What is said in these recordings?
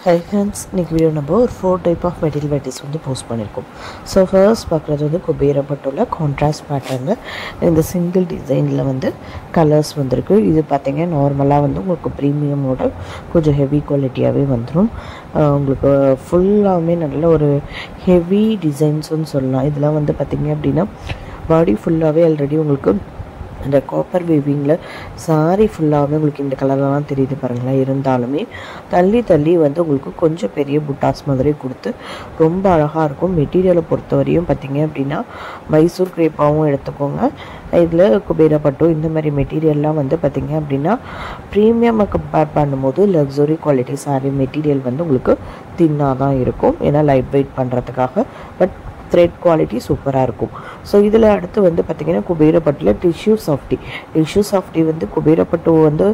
Hi friends, இன்னைக்கு video நம்ம ஒரு 4 டைப் ஆஃப் மெட்டீரியல் வெரைட்டிஸ் வந்து போஸ்ட் பண்ணியிருக்கோம். ஸோ ஃபர்ஸ்ட் பார்க்குறது வந்து குபேரா பட்டுல கான்ட்ராஸ்ட் பேட்டர்னில் இந்த சிங்கிள் டிசைனில் வந்து கலர்ஸ் வந்திருக்கு. இது பார்த்தீங்கன்னா நார்மலாக வந்து உங்களுக்கு ப்ரீமியமோட கொஞ்சம் ஹெவி குவாலிட்டியாகவே வந்துடும். உங்களுக்கு ஃபுல்லாகவே நல்ல ஒரு ஹெவி டிசைன்ஸ்னு சொல்லலாம். இதெல்லாம் வந்து பார்த்திங்க அப்படின்னா பாடி ஃபுல்லாகவே ஆல்ரெடி உங்களுக்கு இந்த காப்பர் வீவிங்கில் சாரி ஃபுல்லாகவே உங்களுக்கு இந்த கலர்லாம் தெரியுது பாருங்களேன். இருந்தாலுமே தள்ளி வந்து உங்களுக்கு கொஞ்சம் பெரிய புட்டாஸ் மாதிரி கொடுத்து ரொம்ப அழகாக இருக்கும். மெட்டீரியலை பொறுத்தவரையும் பார்த்திங்க அப்படின்னா மைசூர் கிரேப்பாகவும் எடுத்துக்கோங்க. இதில் குபேரா பட்டு இந்த மாதிரி மெட்டீரியல்லாம் வந்து பார்த்திங்க அப்படின்னா ப்ரீமியமாக கம்பேர் பண்ணும்போது லக்ஸுரி குவாலிட்டி சாரி மெட்டீரியல் வந்து உங்களுக்கு தின்னாக தான் இருக்கும். ஏன்னா லைட் வெயிட் பண்ணுறதுக்காக. பட் த்ரெட் குவாலிட்டி சூப்பராக இருக்கும். ஸோ இதில் அடுத்து வந்து பார்த்திங்கன்னா குபேரா பட்டில் டிஷ்யூ சாஃப்டி வந்து குபேரா பட்டு வந்து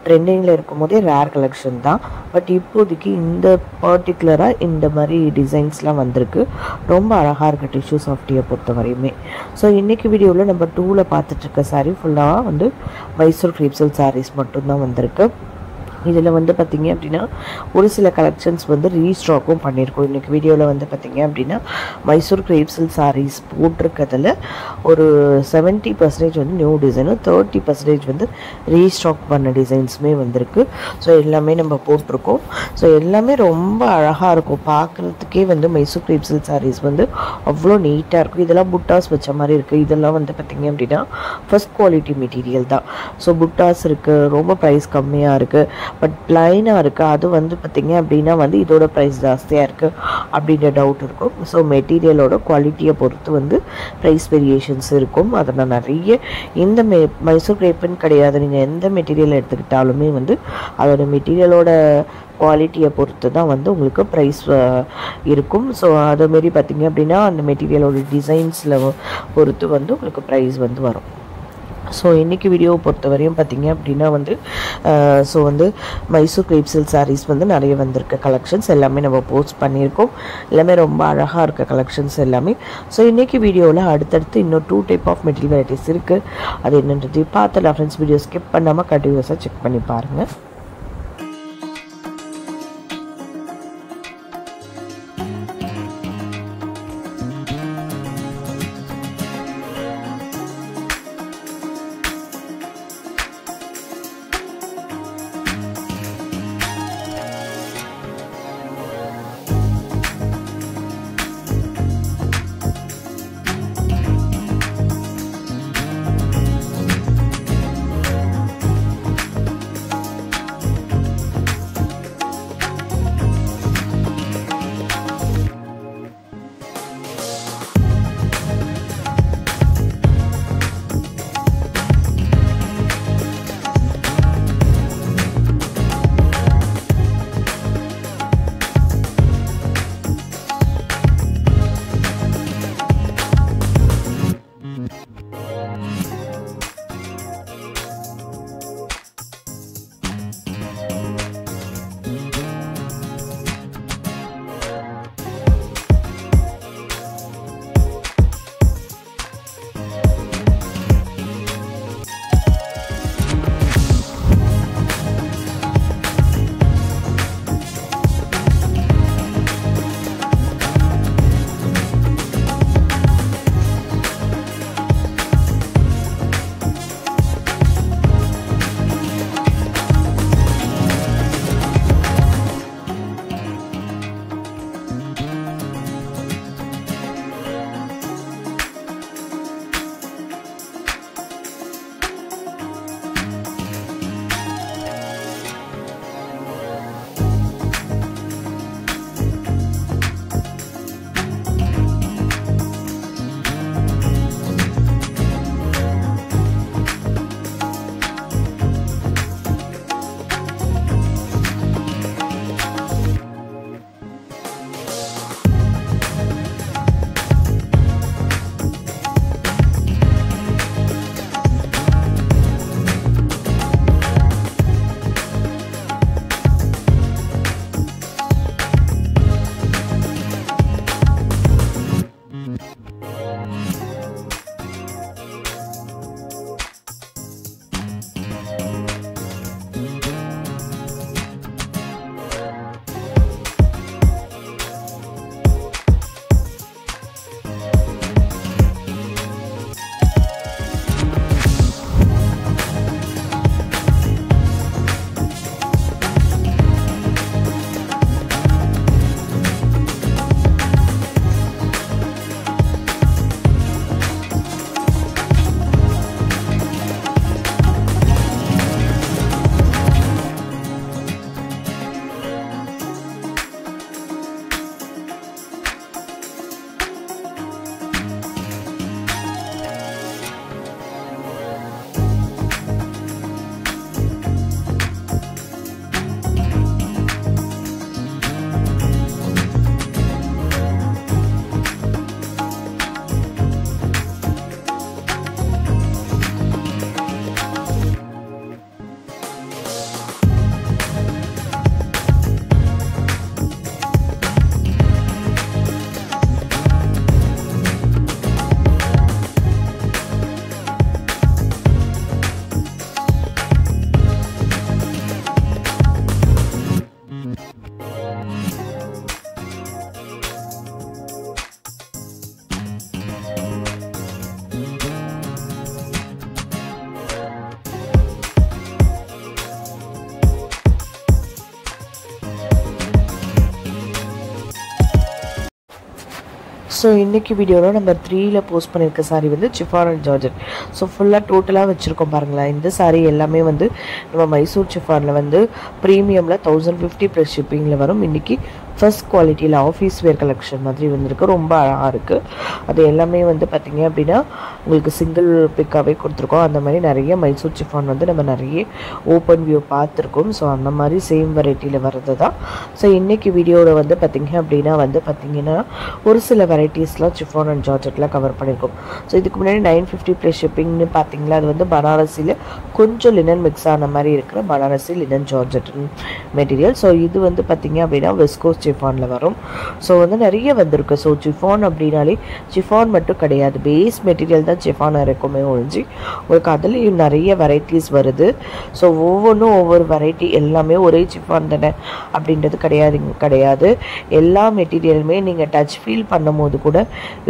ட்ரெண்டிங்கில் இருக்கும் போதே ரேர் கலெக்ஷன் தான். பட் இப்போதைக்கு இந்த பர்டிகுலராக இந்த மாதிரி டிசைன்ஸ்லாம் வந்திருக்கு. ரொம்ப அழகாக இருக்குது டிஷ்யூ சாஃப்டியை பொறுத்த வரையுமே. ஸோ இன்றைக்கி வீடியோவில் நம்ம 2ல் பார்த்துட்ருக்க சாரீ ஃபுல்லாக வந்து மைசூர் கிரேப் சில்க் சாரீஸ் மட்டும்தான் வந்திருக்கு. இதில் வந்து பார்த்திங்க அப்படின்னா ஒரு சில கலெக்ஷன்ஸ் வந்து ரீஸ்டாக்கும் பண்ணியிருக்கோம். இன்றைக்கி வீடியோவில் வந்து பார்த்திங்க அப்படின்னா மைசூர் கிரேப் சில்க் சாரீஸ் போட்டிருக்கிறதுல ஒரு 70% வந்து நியூ டிசைனும் 30% வந்து ரீஸ்டாக் பண்ண டிசைன்ஸுமே வந்திருக்கு. ஸோ எல்லாமே நம்ம போட்டிருக்கோம். ஸோ எல்லாமே ரொம்ப அழகாக இருக்கும் பார்க்குறதுக்கே. வந்து மைசூர் கிரேப் சில்க் சாரீஸ் வந்து அவ்வளோ நீட்டாக இருக்கும். இதெல்லாம் புட்டாஸ் வச்ச மாதிரி இருக்குது. இதெல்லாம் வந்து பார்த்திங்க அப்படின்னா ஃபர்ஸ்ட் குவாலிட்டி மெட்டீரியல் தான். ஸோ புட்டாஸ் இருக்குது, ரொம்ப ப்ரைஸ் கம்மியாக இருக்குது, பட் ப்ளைனாக இருக்குது. அது வந்து பார்த்திங்க அப்படின்னா வந்து இதோட ப்ரைஸ் ஜாஸ்தியாக இருக்குது அப்படின்ற டவுட் இருக்கும். ஸோ மெட்டீரியலோட குவாலிட்டியை பொறுத்து வந்து ப்ரைஸ் வேரியேஷன்ஸ் இருக்கும். அதை நான் நிறைய இந்த மைசூர் கிரேப்புன்னு கிடையாது, நீங்கள் எந்த மெட்டீரியல் எடுத்துக்கிட்டாலுமே வந்து அதோட மெட்டீரியலோட குவாலிட்டியை பொறுத்து தான் வந்து உங்களுக்கு ப்ரைஸ் இருக்கும். ஸோ அதுமாரி பார்த்திங்க அப்படின்னா அந்த மெட்டீரியலோட டிசைன்ஸில் பொறுத்து வந்து உங்களுக்கு ப்ரைஸ் வந்து வரும். ஸோ இன்றைக்கி வீடியோவை பொறுத்தவரையும் பார்த்திங்க அப்படின்னா வந்து ஸோ வந்து மைசூர் கிரேப் சில்க் சாரீஸ் வந்து நிறைய வந்திருக்க கலெக்ஷன்ஸ் எல்லாமே நம்ம போஸ்ட் பண்ணியிருக்கோம். எல்லாமே ரொம்ப அழகாக இருக்க கலெக்ஷன்ஸ் எல்லாமே. ஸோ இன்றைக்கி வீடியோவில் அடுத்தடுத்து இன்னும் 2 டைப் ஆஃப் மெட்டீரியல் வெரைட்டிஸ் இருக்குது. அது என்னன்றது பார்த்து ஃப்ரெண்ட்ஸ் வீடியோ ஸ்கிப் பண்ணாமல் கண்டினியூஸாக செக் பண்ணி பாருங்கள். ஸோ இன்றைக்கி வீடியோவில் நம்பர் 3ல் போஸ்ட் பண்ணியிருக்க சாரீ வந்து சிஃபான் அண்ட் ஜார்ஜெட். ஸோ ஃபுல்லாக டோட்டலாக வச்சுருக்கோம் பாருங்களேன். இந்த சாரீ எல்லாமே வந்து நம்ம மைசூர் சிஃபானில் வந்து ப்ரீமியமில் 1050 ப்ளஸ் ஷிப்பிங்கில் வரும். இன்றைக்கி ஃபர்ஸ்ட் குவாலிட்டியில் ஆஃபீஸ் வேர் கலெக்ஷன் மாதிரி வந்துருக்கு. ரொம்ப அழகாக இருக்குது. அது எல்லாமே வந்து பார்த்திங்க அப்படின்னா உங்களுக்கு சிங்கிள் பிக்காகவே கொடுத்துருக்கோம். அந்த மாதிரி நிறைய மைசூர் சிஃபான் வந்து நம்ம நிறைய ஓப்பன் வியூ பார்த்துருக்கோம். ஸோ அந்த மாதிரி சேம் வெரைட்டியில் வர்றது தான். ஸோ இன்றைக்கி வீடியோவில் வந்து பார்த்திங்க அப்படின்னா வந்து பார்த்திங்கன்னா ஒரு சில வெரைட்டிஸ்லாம் சிஃபான் அண்ட் ஜார்ஜெட்லாம் கவர் பண்ணியிருக்கோம். ஸோ இதுக்கு முன்னாடி 950 ப்ளஸ் ஷிப்பிங்னு பார்த்தீங்களா, அது வந்து பனாரசியில் கொஞ்சம் லினன் மிக்ஸ் ஆன மாதிரி இருக்கிற Banarasi linen georgette material. So இது வந்து பார்த்திங்க அப்படின்னா வெஸ்கோஸ் சிஃபானில் வரும். ஸோ வந்து நிறைய வந்திருக்கு. ஸோ சிஃபான் அப்படின்னாலே சிஃபான் மட்டும் கிடையாது, பேஸ் மெட்டீரியல் தான் சிஃபான் இருக்குமே ஒழிஞ்சு உங்களுக்கு அதுலேயும் நிறைய வெரைட்டிஸ் வருது. ஸோ ஒவ்வொன்றும் ஒவ்வொரு வெரைட்டி, எல்லாமே ஒரே சிஃபான் தானே அப்படின்றது கிடையாது. எல்லா மெட்டீரியலுமே நீங்கள் டச் ஃபீல் பண்ணும்போது கூட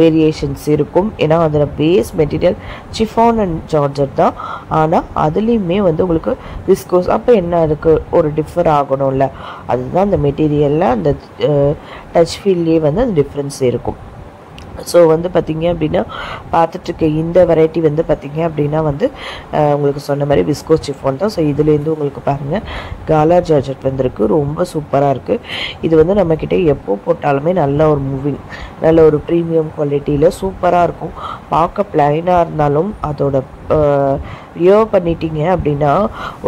வேரியேஷன்ஸ் இருக்கும். ஏன்னா அதில் base material chiffon and georgette தான். ஆனால் அதுலேயுமே வந்து உங்களுக்கு விஸ்கோஸ், அப்போ என்ன அதுக்கு ஒரு டிஃபர் ஆகணும்ல, அதுதான் அந்த மெட்டீரியலில் அந்த டச் ஃபீல்லே வந்து அந்த டிஃப்ரென்ஸ் இருக்கும். ஸோ வந்து பார்த்திங்க அப்படின்னா பார்த்துட்ருக்க இந்த வெரைட்டி வந்து பார்த்திங்க அப்படின்னா வந்து உங்களுக்கு சொன்ன மாதிரி விஸ்கோஸ் சிஃபான் தான். ஸோ இதுலேருந்து உங்களுக்கு பாருங்கள் காலா ஜார்ஜெட் வந்திருக்கு. ரொம்ப சூப்பராக இருக்குது. இது வந்து நம்மக்கிட்ட எப்போ போட்டாலுமே நல்ல ஒரு மூவிங், நல்ல ஒரு ப்ரீமியம் குவாலிட்டியில் சூப்பராக இருக்கும். பார்க்க பிளைனாக இருந்தாலும் அதோட வியர் பண்ணிட்டீங்க அப்படின்னா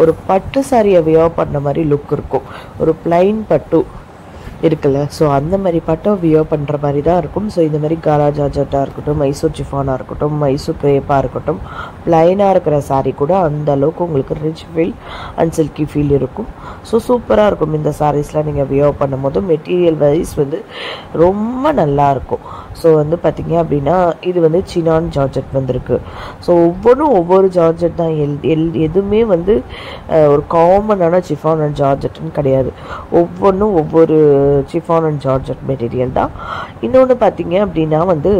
ஒரு பட்டு சாரியை வியர் பண்ண மாதிரி லுக் இருக்கும். ஒரு பிளைன் பட்டு இருக்குல்ல, ஸோ அந்த மாதிரி பட்டம் வியர் பண்ணுற மாதிரி தான் இருக்கும். ஸோ இந்த மாதிரி காலா ஜார்ஜெட்டாக இருக்கட்டும், மைசூர் சிஃபானாக இருக்கட்டும், மைசூர் கிரேப்பாக இருக்கட்டும், ப்ளைனாக இருக்கிற சாரீ கூட அந்த அளவுக்கு உங்களுக்கு rich feel and silky feel இருக்கும். ஸோ சூப்பராக இருக்கும் இந்த சாரீஸ்லாம் நீங்கள் வியர் பண்ணும் போது. மெட்டீரியல் வைஸ் வந்து ரொம்ப நல்லாயிருக்கும். ஸோ வந்து பார்த்திங்க அப்படின்னா இது வந்து சினான் ஜார்ஜெட் வந்திருக்கு. ஸோ ஒவ்வொன்றும் ஒவ்வொரு ஜார்ஜெட் தான். எதுவுமே வந்து ஒரு காமனான சிஃபான் அண்ட் ஜார்ஜெட்னு கிடையாது. ஒவ்வொன்றும் ஒவ்வொரு சிஃபான் அண்ட் ஜார்ஜெட் மெட்டீரியல் தான். இன்னொன்று பார்த்திங்க அப்படின்னா வந்து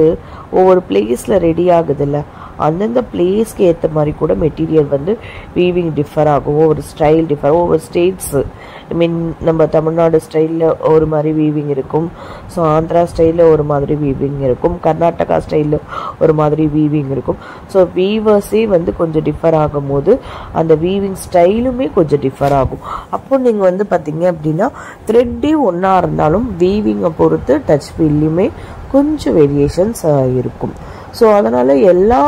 ஒவ்வொரு பிளேஸில் ரெடி ஆகுதுல்ல, அந்தந்த பிளேஸ்க்கு ஏற்ற மாதிரி கூட மெட்டீரியல் வந்து வீவிங் டிஃபர் ஆகும். ஒவ்வொரு ஸ்டைல் டிஃபர், ஒவ்வொரு ஸ்டேட்ஸு, ஐ மீன் நம்ம தமிழ்நாடு ஸ்டைலில் ஒரு மாதிரி வீவிங் இருக்கும். ஸோ ஆந்திரா ஸ்டைலில் ஒரு மாதிரி வீவிங் இருக்கும். கர்நாடகா ஸ்டைலில் ஒரு மாதிரி வீவிங் இருக்கும். ஸோ வீவர்ஸே வந்து கொஞ்சம் டிஃபர் ஆகும் போது அந்த வீவிங் ஸ்டைலுமே கொஞ்சம் டிஃபர் ஆகும். அப்போ நீங்கள் வந்து பார்த்தீங்க அப்படின்னா த்ரெட்டே ஒன்றா இருந்தாலும் வீவிங்கை பொறுத்து டச் ஃபீல்லையுமே கொஞ்சம் வேரியேஷன்ஸ் இருக்கும். ஸோ அதனால் எல்லா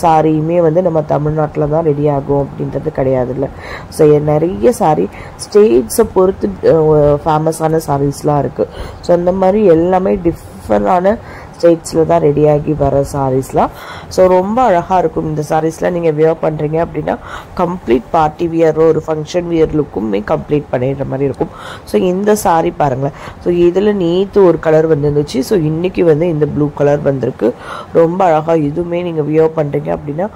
சாரியுமே வந்து நம்ம தமிழ்நாட்டில் தான் ரெடி ஆகும் அப்படின்றது கிடையாதுல்ல. ஸோ நிறைய சாரீ ஸ்டேட்ஸை பொறுத்து ஃபேமஸான சாரீஸ்லாம் இருக்குது. ஸோ அந்த மாதிரி எல்லாமே டிஃப்ரெண்டான ஸ்டேட்ஸில் தான் ரெடியாகி வர சாரீஸ்லாம். ஸோ ரொம்ப அழகாக இருக்கும் இந்த சாரீஸ்லாம். நீங்கள் வியர் பண்ணுறீங்க அப்படின்னா கம்ப்ளீட் பார்ட்டி வியரோ ஒரு ஃபங்க்ஷன் வியர் லுக்குமே கம்ப்ளீட் பண்ணிடுற மாதிரி இருக்கும். ஸோ இந்த சாரீ பாருங்களேன். ஸோ இதில் நேற்று ஒரு கலர் வந்துருந்துச்சு. ஸோ இன்றைக்கி வந்து இந்த ப்ளூ கலர் வந்திருக்கு. ரொம்ப அழகாக இதுவுமே நீங்கள் வியர் பண்ணுறீங்க அப்படின்னா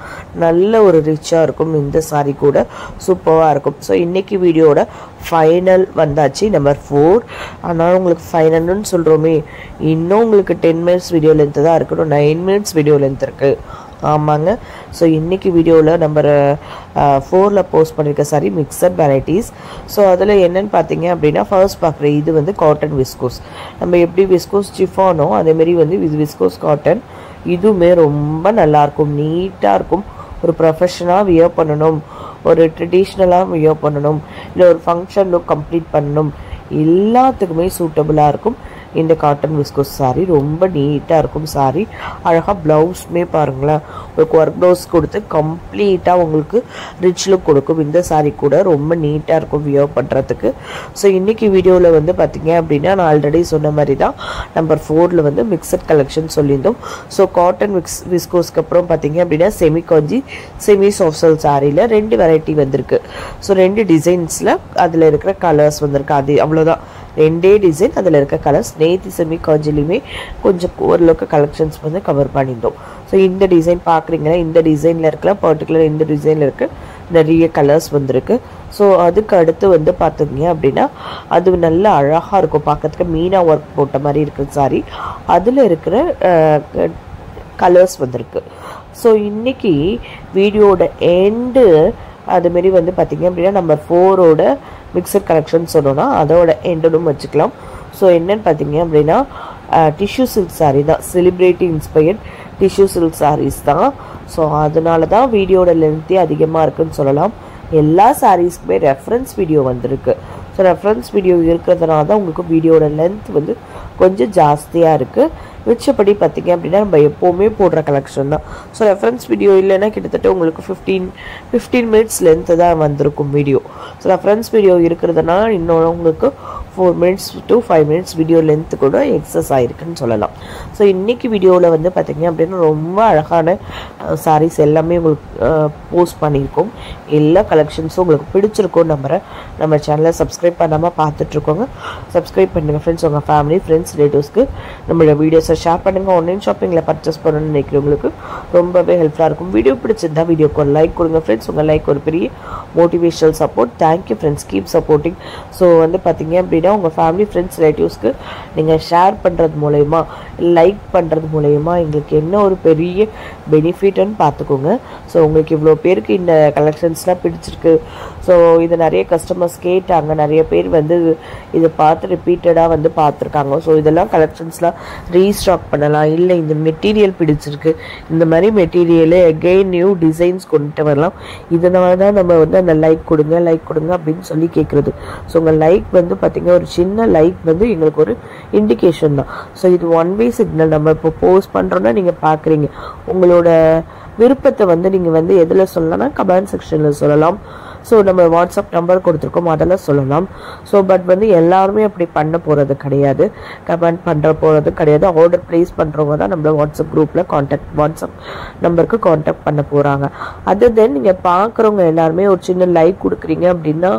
நல்ல ஒரு ரிச்சாக இருக்கும். இந்த சாரீ கூட சூப்பராக இருக்கும். ஸோ இன்றைக்கி வீடியோட ஃபைனல் வந்தாச்சு, நம்பர் 4. அதனால் உங்களுக்கு ஃபைனல்னு சொல்கிறோமே, இன்னும் உங்களுக்கு 10 மினிட்ஸ் வீடியோ லென்த்து தான் இருக்கணும். 9 மினிட்ஸ் வீடியோ லென்த் இருக்குது. ஆமாங்க. ஸோ இன்றைக்கி வீடியோவில் நம்பர் 4ல் போஸ்ட் பண்ணியிருக்க சாரி மிக்சட் வெரைட்டிஸ். ஸோ அதில் என்னென்னு பார்த்தீங்க அப்படின்னா ஃபர்ஸ்ட் பார்க்குற இது வந்து காட்டன் விஸ்கோஸ். நம்ம எப்படி விஸ்கோஸ் சிஃபானோ அதேமாரி வந்து இது விஸ்கோஸ் காட்டன். இதுவுமே ரொம்ப நல்லாயிருக்கும், நீட்டாக இருக்கும். ஒரு ப்ரொஃபஷனாக வியர் பண்ணணும், ஒரு ட்ரெடிஷ்னலாக வியர் பண்ணணும், இல்லை ஒரு ஃபங்க்ஷன் லுக் கம்ப்ளீட் பண்ணணும், எல்லாத்துக்குமே சூட்டபுளாக இருக்கும் இந்த காட்டன் விஸ்கோஸ் சாரீ. ரொம்ப நீட்டாக இருக்கும் சாரீ. அழகாக ப்ளவுஸுமே பாருங்களேன், ஒரு ஒர்க் ப்ளவுஸ் கொடுத்து கம்ப்ளீட்டாக உங்களுக்கு ரிச் லுக் கொடுக்கும். இந்த சாரீ கூட ரொம்ப நீட்டாக இருக்கும் வியர் பண்ணுறதுக்கு. ஸோ இன்றைக்கி வீடியோவில் வந்து பார்த்திங்க அப்படின்னா நான் ஆல்ரெடி சொன்ன மாதிரி தான் நம்பர் 4ல் வந்து மிக்சட் கலெக்ஷன் சொல்லியிருந்தோம். ஸோ காட்டன் விஸ்கோஸ்க்கு அப்புறம் பார்த்திங்க அப்படின்னா செமி காஞ்சி செமி சாஃப்ட் சாரியில் 2 வெரைட்டி வந்திருக்கு. ஸோ 2 டிசைன்ஸில் அதில் இருக்கிற கலர்ஸ் வந்திருக்கு. அது அவ்வளோதான், 2 டிசைன், அதில் இருக்க கலர்ஸ். நேற்று செமி காஞ்சிலையுமே கொஞ்சம் ஓரளவுக்கு கலெக்ஷன்ஸ் வந்து கவர் பண்ணியிருந்தோம். ஸோ இந்த டிசைன் பார்க்குறீங்கன்னா இந்த டிசைனில் இருக்கிற பர்டிகுலர் இந்த டிசைனில் இருக்க நிறைய கலர்ஸ் வந்திருக்கு. ஸோ அதுக்கு அடுத்து வந்து பார்த்தீங்க அப்படின்னா அது நல்ல அழகாக இருக்கும் பார்க்கறதுக்கு. மீனா ஒர்க் போட்ட மாதிரி இருக்கிற சாரி, அதில் இருக்கிற கலர்ஸ் வந்திருக்கு. ஸோ இன்றைக்கி வீடியோட எண்டு அதுமாரி வந்து பார்த்திங்க அப்படின்னா நம்பர் 4ஓட மிக்சர் கலெக்ஷன் சொன்னோன்னா அதோட எண்டனும் வச்சுக்கலாம். ஸோ என்னன்னு பார்த்தீங்க அப்படின்னா டிஷ்யூ சில்க் சாரீ தான், celebrity inspired tissue silk saris தான். ஸோ அதனால தான் வீடியோட லென்த்தே அதிகமாக இருக்குன்னு சொல்லலாம். எல்லா சாரீஸ்க்குமே ரெஃபரன்ஸ் வீடியோ வந்திருக்கு. ஸோ ரெஃபரன்ஸ் வீடியோ இருக்கிறதுனால தான் உங்களுக்கு வீடியோட லென்த் வந்து கொஞ்சம் ஜாஸ்தியாக இருக்குது. மிச்சப்படி பார்த்திங்க அப்படின்னா நம்ம எப்போவுமே போடுற கலெக்ஷன் தான். ஸோ ரெஃபரன்ஸ் வீடியோ இல்லைன்னா கிட்டத்தட்ட உங்களுக்கு 15 மினிட்ஸ் லென்த்து தான் வந்திருக்கும் வீடியோ. ஸோ ரெஃபரன்ஸ் வீடியோ இருக்கிறதுனால இன்னொன்று உங்களுக்கு 4 minutes to 5 minutes video length கூட எக்ஸஸ் ஆகிருக்குன்னு சொல்லலாம். ஸோ இன்றைக்கி வீடியோவில் வந்து பார்த்திங்க அப்படின்னா ரொம்ப அழகான சாரீஸ் எல்லாமே உங்களுக்கு போஸ்ட் பண்ணியிருக்கோம். எல்லா கலெக்ஷன்ஸும் உங்களுக்கு பிடிச்சிருக்கோம் நம்புகிறேன். நம்ம சேனலை சப்ஸ்கிரைப் பண்ணாமல் பார்த்துட்ருக்கோங்க. சப்ஸ்கிரைப் பண்ணுங்கள் ஃப்ரெண்ட்ஸ். உங்கள் ஃபேமிலி, ஃப்ரெண்ட்ஸ், ரிலேட்டிவ்ஸ்க்கு நம்மளோட வீடியோஸை ஷேர் பண்ணுங்கள். ஆன்லைன் ஷாப்பிங்கில் பர்ச்சேஸ் பண்ணணும்னு நினைக்கிறவங்களுக்கு ரொம்பவே ஹெல்ப்ஃபுல்லாக இருக்கும். வீடியோ பிடிச்சிருந்தா வீடியோக்கு ஒரு லைக் கொடுங்க ஃப்ரெண்ட்ஸ். உங்கள் லைக் ஒரு பெரிய motivational support. Thank you friends, keep supporting. So வந்து பார்த்திங்க அப்படின்னா உங்கள் ஃபேமிலி, ஃப்ரெண்ட்ஸ், ரிலேட்டிவ்ஸ்க்கு நீங்கள் ஷேர் பண்ணுறது மூலயமா, லைக் பண்ணுறது மூலயமா எங்களுக்கு என்ன ஒரு பெரிய பெனிஃபிட்னு பார்த்துக்கோங்க. ஸோ உங்களுக்கு இவ்வளோ பேருக்கு இந்த கலெக்ஷன்ஸ்லாம் பிடிச்சிருக்கு. ஸோ இது நிறைய கஸ்டமர்ஸ் கேட்டாங்க, நிறைய பேர் வந்து இதை பார்த்து ரிப்பீட்டடாக வந்து பார்த்துருக்காங்க. ஸோ இதெல்லாம் கலெக்ஷன்ஸ்லாம் ரீஸ்டாக் பண்ணலாம். இல்லை இந்த மெட்டீரியல் பிடிச்சிருக்கு, இந்த மாதிரி மெட்டீரியலே அகெயின் நியூ டிசைன்ஸ் கொண்டுட்டு வரலாம். இதனால தான் நம்ம வந்து அந்த லைக் கொடுங்க அப்படின்னு சொல்லி கேட்குறது. ஸோ உங்கள் லைக் வந்து பார்த்திங்கன்னா ஒரு சின்ன லைக் வந்து எங்களுக்கு ஒரு இண்டிகேஷன் தான். ஸோ இது ஒன் வே சிக்னல். நம்ம இப்போ போஸ்ட் பண்ணுறோன்னா நீங்கள் பார்க்குறீங்க. உங்களோட விருப்பத்தை வந்து நீங்கள் வந்து எதில் சொல்லலாம்னா கமெண்ட் செக்ஷனில் சொல்லலாம். ஸோ நம்ம வாட்ஸ்அப் நம்பர் கொடுத்துருக்கோம், அதெல்லாம் சொல்லலாம். ஸோ பட் வந்து எல்லாருமே அப்படி பண்ண போகிறது கிடையாது, கமெண்ட் பண்ணுற போகிறது கிடையாது. ஆர்டர் ப்ளேஸ் பண்ணுறவங்க தான் நம்மள வாட்ஸ்அப் குரூப்பில் வாட்ஸ்அப் நம்பருக்கு காண்டாக்ட் பண்ண போகிறாங்க. அதர் தென் நீங்கள் பார்க்குறவங்க எல்லாருமே ஒரு சின்ன லைக் கொடுக்குறீங்க அப்படின்னா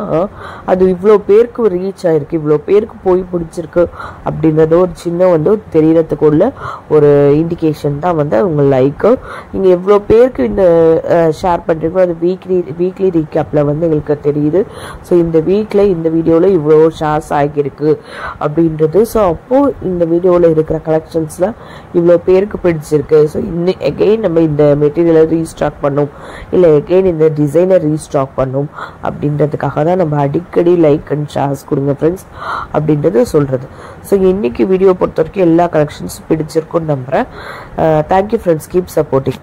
அது இவ்வளோ பேருக்கு ரீச் ஆகிருக்கு, இவ்வளோ பேருக்கு போய் பிடிச்சிருக்கு அப்படின்றது ஒரு சின்ன வந்து தெரியறதுக்குள்ள ஒரு இண்டிகேஷன் தான் வந்து உங்கள் லைக்கு. நீங்கள் எவ்வளோ பேருக்கு இந்த ஷேர் பண்ணுறீங்களோ அது வீக்லி ரீகேப்பில் வந்து எங்களுக்கு தெரியுது. ஸோ இந்த வீக்கில் இந்த வீடியோவில் இவ்வளோ ஷேர்ஸ் ஆகியிருக்கு அப்படின்றது. ஸோ அப்போது இந்த வீடியோவில் இருக்கிற கலெக்ஷன்ஸில் இவ்வளோ பேருக்கு பிடிச்சிருக்கு. ஸோ இன்னும் எகெயின் நம்ம இந்த மெட்டீரியலை ரீஸ்டாக் பண்ணோம், இல்லை எகெயின் இந்த டிசைனை ரீஸ்டாக் பண்ணோம் அப்படின்றதுக்காக தான் நம்ம அடிக்கடி லைக் அண்ட் ஷேர்ஸ் கொடுங்க ஃப்ரெண்ட்ஸ் அப்படின்றது சொல்கிறது. ஸோ இன்றைக்கி வீடியோ பொறுத்த வரைக்கும் எல்லா கலெக்ஷன்ஸும் பிடிச்சிருக்குன்னு நம்புகிறேன். Thank you friends, keep supporting.